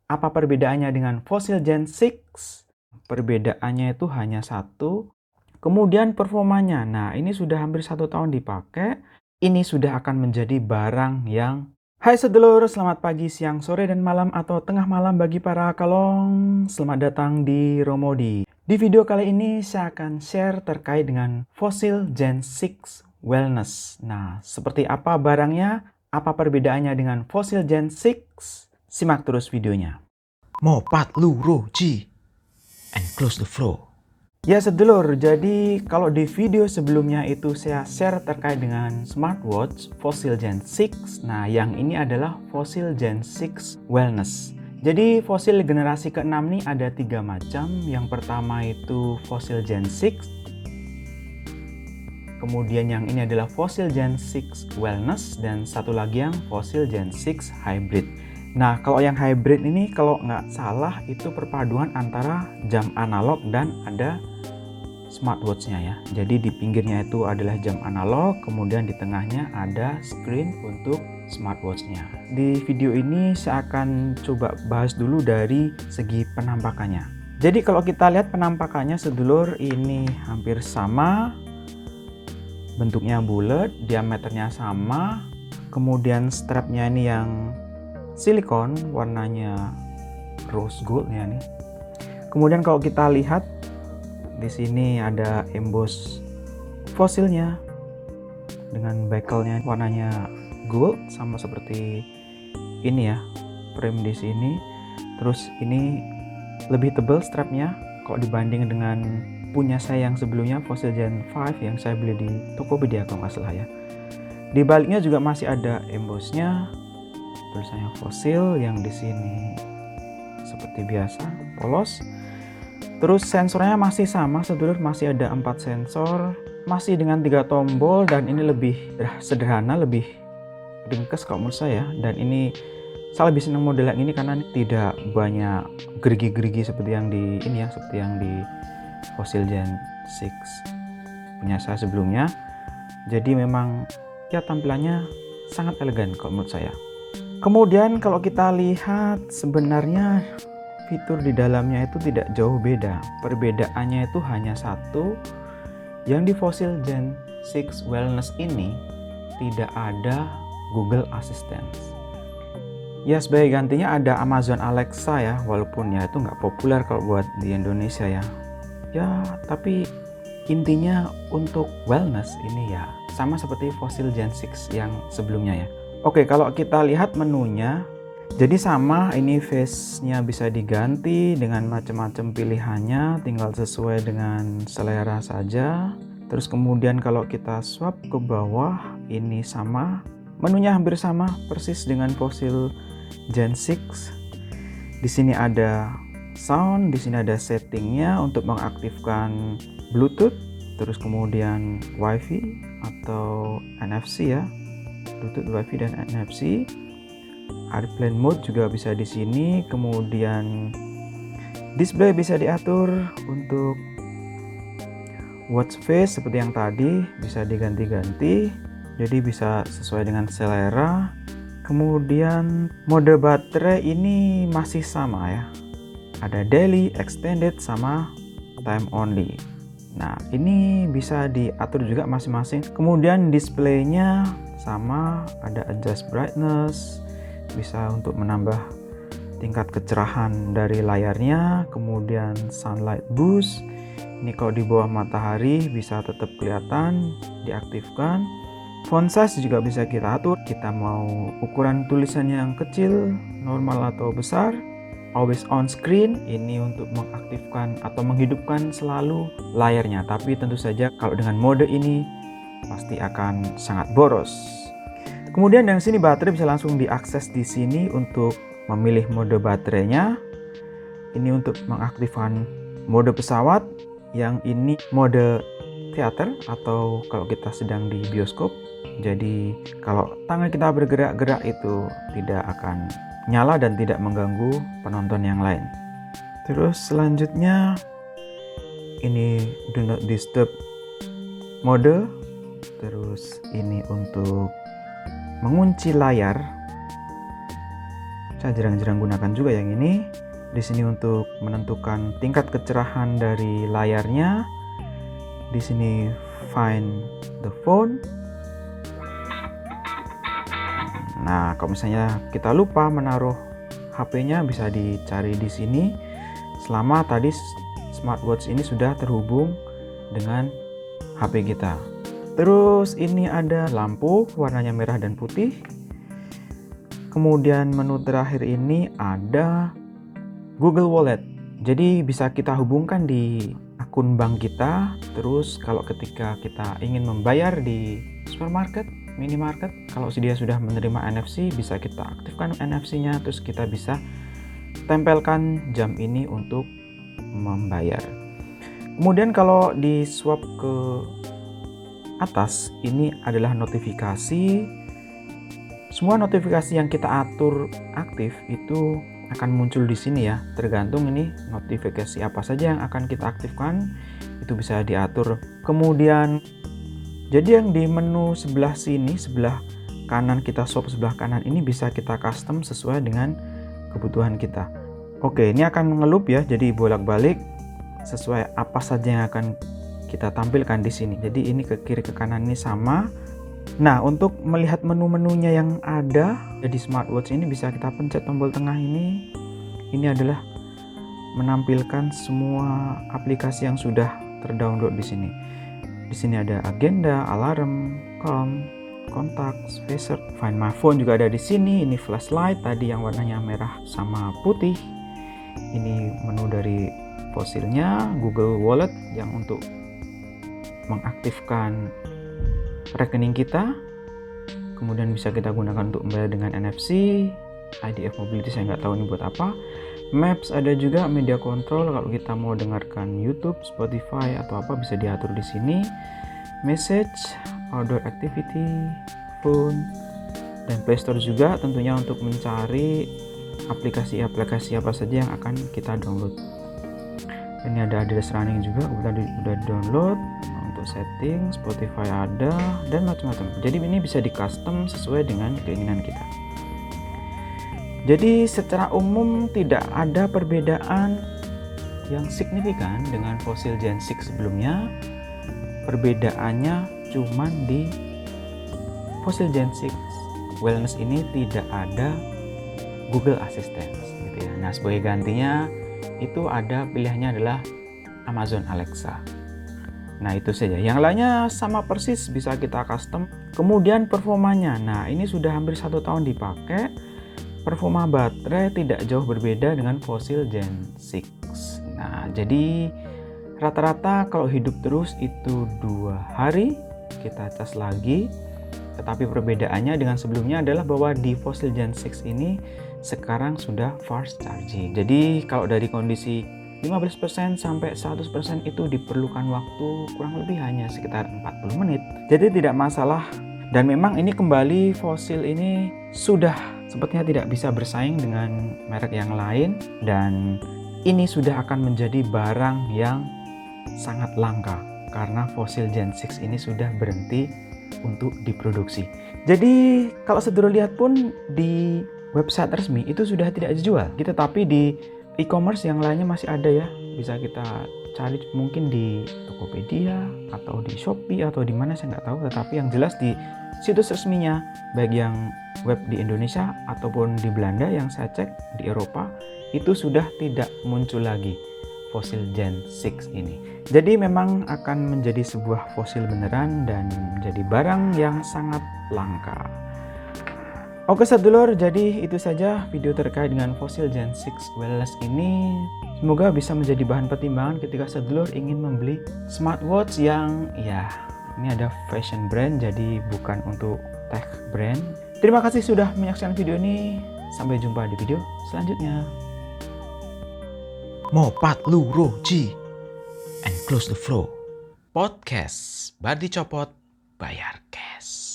Apa perbedaannya dengan Fossil Gen 6? Perbedaannya itu hanya satu. Kemudian performanya. Nah, ini sudah hampir 1 tahun dipakai. Ini sudah akan menjadi barang yang... Hai sedulur, selamat pagi, siang, sore, dan malam atau tengah malam bagi para kalong. Selamat datang di Romodi. Di video kali ini saya akan share terkait dengan Fossil Gen 6 Wellness. Nah, seperti apa barangnya? Apa perbedaannya dengan Fossil Gen 6? Simak terus videonya. Mopat luro ji and close the floor. Ya sedulur, jadi kalau di video sebelumnya itu saya share terkait dengan smartwatch Fossil Gen 6. Nah, yang ini adalah Fossil Gen 6 Wellness. Jadi Fossil generasi ke-6 nih ada 3 macam. Yang pertama itu Fossil Gen 6. Kemudian yang ini adalah Fossil Gen 6 Wellness. Dan satu lagi yang Fossil Gen 6 Hybrid. Nah, kalau yang hybrid ini kalau nggak salah itu perpaduan antara jam analog dan ada smartwatch-nya ya. Jadi di pinggirnya itu adalah jam analog, kemudian di tengahnya ada screen untuk smartwatch-nya. Di video ini saya akan coba bahas dulu dari segi penampakannya. Jadi kalau kita lihat penampakannya sedulur, ini hampir sama. Bentuknya bulat, diameternya sama. Kemudian strapnya ini yang silikon, warnanya rose gold ya nih. Kemudian kalau kita lihat di sini ada emboss fosilnya dengan bezelnya warnanya gold sama seperti ini ya, frame di sini. Terus ini lebih tebal strapnya kalau dibanding dengan punya saya yang sebelumnya Fossil Gen 5 yang saya beli di Tokopedia kalau nggak salah ya. Di baliknya juga masih ada embossnya, tulisannya Fossil yang di sini seperti biasa polos. Terus sensornya masih sama sedulur, masih ada 4 sensor, masih dengan 3 tombol, dan ini lebih sederhana, lebih ringkas kalau menurut saya. Dan ini saya lebih senang model yang ini karena tidak banyak gerigi-gerigi seperti yang di ini ya, seperti yang di Fossil Gen 6 punya saya sebelumnya. Jadi memang ya tampilannya sangat elegan kalau menurut saya. Kemudian kalau kita lihat sebenarnya fitur di dalamnya itu tidak jauh beda. Perbedaannya itu hanya satu. Yang di Fossil Gen 6 Wellness ini tidak ada Google Assistant. Ya sebagai gantinya ada Amazon Alexa ya, walaupun ya itu nggak populer kalau buat di Indonesia ya. Ya tapi intinya untuk wellness ini ya sama seperti Fossil Gen 6 yang sebelumnya ya. Oke, kalau kita lihat menunya, jadi sama, ini face-nya bisa diganti dengan macam-macam pilihannya, tinggal sesuai dengan selera saja. Terus kemudian kalau kita swipe ke bawah, ini sama, menunya hampir sama persis dengan Fossil Gen 6. Di sini ada sound, di sini ada settingnya untuk mengaktifkan Bluetooth, terus kemudian WiFi atau NFC ya. Bluetooth, WiFi, dan NFC. Airplane mode juga bisa di sini. Kemudian display bisa diatur untuk watch face seperti yang tadi, bisa diganti-ganti. Jadi bisa sesuai dengan selera. Kemudian mode baterai ini masih sama ya. Ada daily, extended, sama time only. Nah, ini bisa diatur juga masing-masing. Kemudian displaynya sama, ada adjust brightness, bisa untuk menambah tingkat kecerahan dari layarnya. Kemudian sunlight boost, ini kalau di bawah matahari bisa tetap kelihatan, diaktifkan. Font size juga bisa kita atur, kita mau ukuran tulisan yang kecil, normal atau besar. Always on screen, ini untuk mengaktifkan atau menghidupkan selalu layarnya, tapi tentu saja kalau dengan mode ini pasti akan sangat boros. Kemudian dari sini baterai bisa langsung diakses di sini untuk memilih mode baterainya. Ini untuk mengaktifkan mode pesawat, yang ini mode theater atau kalau kita sedang di bioskop. Jadi kalau tangan kita bergerak-gerak itu tidak akan nyala dan tidak mengganggu penonton yang lain. Terus selanjutnya ini do not disturb mode. Terus ini untuk mengunci layar. Saya jarang-jarang gunakan juga yang ini. Di sini untuk menentukan tingkat kecerahan dari layarnya. Di sini find the phone. Nah, kalau misalnya kita lupa menaruh HP-nya, bisa dicari di sini. Selama tadi smartwatch ini sudah terhubung dengan HP kita. Terus ini ada lampu warnanya merah dan putih. Kemudian menu terakhir ini ada Google Wallet. Jadi bisa kita hubungkan di akun bank kita. Terus kalau ketika kita ingin membayar di supermarket, minimarket, kalau dia sudah menerima NFC, bisa kita aktifkan NFC-nya. Terus kita bisa tempelkan jam ini untuk membayar. Kemudian kalau di swipe ke atas, ini adalah notifikasi. Semua notifikasi yang kita atur aktif itu akan muncul di sini ya. Tergantung ini notifikasi apa saja yang akan kita aktifkan, itu bisa diatur. Kemudian jadi yang di menu sebelah sini, sebelah kanan kita swipe sebelah kanan ini bisa kita custom sesuai dengan kebutuhan kita. Oke, ini akan ngeloop ya, jadi bolak-balik sesuai apa saja yang akan kita tampilkan di sini. Jadi ini ke kiri ke kanan ini sama. Nah, untuk melihat menu-menunya yang ada di smartwatch ini bisa kita pencet tombol tengah ini. Ini adalah menampilkan semua aplikasi yang sudah terdownload di sini. Di sini ada agenda, alarm, calm, kontak, spacer, find my phone juga ada di sini. Ini flashlight tadi yang warnanya merah sama putih. Ini menu dari fosilnya, Google Wallet yang untuk mengaktifkan rekening kita. Kemudian bisa kita gunakan untuk membayar dengan NFC. IDF Mobility saya nggak tahu ini buat apa. Maps ada juga, media control kalau kita mau dengarkan YouTube, Spotify atau apa bisa diatur di sini. Message, outdoor activity, phone, dan Play Store juga tentunya untuk mencari aplikasi-aplikasi apa saja yang akan kita download. Ini ada address running juga, udah download. Untuk setting, Spotify ada, dan macam-macam. Jadi ini bisa di custom sesuai dengan keinginan kita. Jadi secara umum tidak ada perbedaan yang signifikan dengan Fossil Gen 6 sebelumnya. Perbedaannya cuma di Fossil Gen 6 Wellness ini tidak ada Google Assistant gitu ya. Nah, sebagai gantinya itu ada pilihannya adalah Amazon Alexa. Nah, itu saja. Yang lainnya sama persis, bisa kita custom. Kemudian performanya. Nah, ini sudah hampir 1 tahun dipakai. Performa baterai tidak jauh berbeda dengan Fossil Gen 6. Nah, jadi rata-rata kalau hidup terus itu 2 hari, kita cas lagi. Tetapi perbedaannya dengan sebelumnya adalah bahwa di Fossil Gen 6 ini sekarang sudah fast charging. Jadi kalau dari kondisi 15% sampai 100% itu diperlukan waktu kurang lebih hanya sekitar 40 menit. Jadi tidak masalah. Dan memang ini kembali Fossil ini sudah sepertinya tidak bisa bersaing dengan merek yang lain, dan ini sudah akan menjadi barang yang sangat langka karena Fossil Gen 6 ini sudah berhenti untuk diproduksi. Jadi kalau sedulur lihat pun di website resmi itu sudah tidak dijual gitu, tapi di e-commerce yang lainnya masih ada ya. Bisa kita cari mungkin di Tokopedia atau di Shopee atau di mana saya nggak tahu, tetapi yang jelas di situs resminya baik yang web di Indonesia ataupun di Belanda yang saya cek di Eropa itu sudah tidak muncul lagi Fossil Gen 6 ini. Jadi memang akan menjadi sebuah fosil beneran dan menjadi barang yang sangat langka. Oke sedulur, jadi itu saja video terkait dengan Fossil Gen 6 Wellness ini. Semoga bisa menjadi bahan pertimbangan ketika sedulur ingin membeli smartwatch yang ya ini ada fashion brand, jadi bukan untuk tech brand. Terima kasih sudah menyaksikan video ini. Sampai jumpa di video selanjutnya. Mopat Luro Ji and close the flow. Podcast Bar dicopot, bayar cash.